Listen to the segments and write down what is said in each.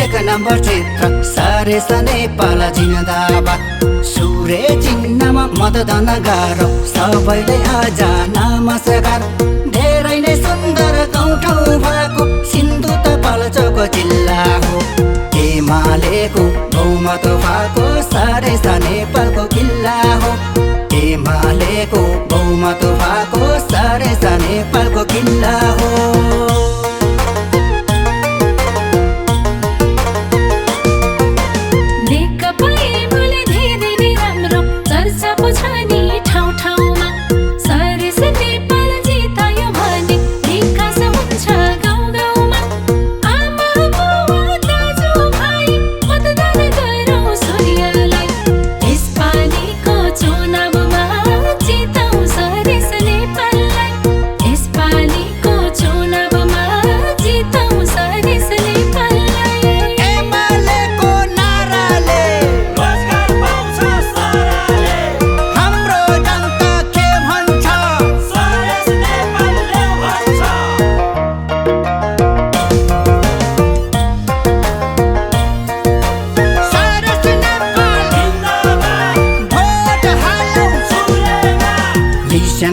एक नम्बर चित्र सारेस नेपाल जिन्दाबाद सूर्य चिन्हमा मतदान गाह्रो सबैले आज नमस्कार धेरै नै सुन्दर गाउँठाउँ भएको सिन्धुपाल्चोक जिल्ला हो एमालेको बहुमत भएको सारेस नेपालको किल्ला हो एमालेको बहुमत भएको सारेस नेपालको किल्ला हो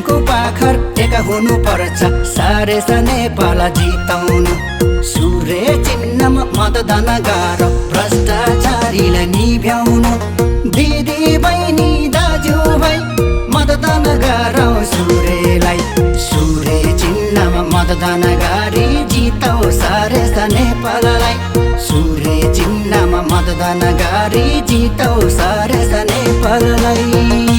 को पाखर एक हुनु पर्छ सारेस नेपाल जिताउनु सूर्य चिन्हमा मतदान गाह्रो भ्रष्टाचारीलाई निभ्याउनु दिदी बहिनी दाजुभाइ मतदान गरौँ सूर्यलाई सूर्य चिन्हमा मतदान गरी जिताउ सारेस नेपाललाई सूर्य चिन्हमा मतदान गरी जिताउ सारेस नेपाललाई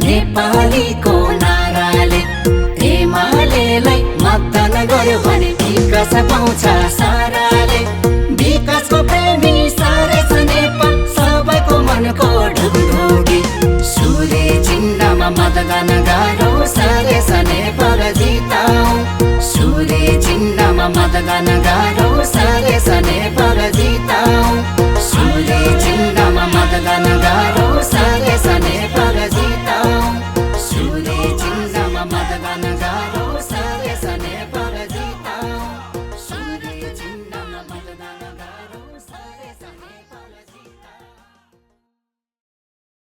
नेपालीको नाराले एमालेलाई मतदान गर्यो भने विकास पाउँछ साराले विकासको प्रेमी सारेस नेपाल सबैको मनको ढुकढुकी सूर्य चिन्हमा मतदान गरौँ सारेस नेपाल जिताउँ सूर्य चिन्हमा मतदान गरौँ सारेस नेपाल जिताउँ सूर्य चिन्हमा मतदान गरौँ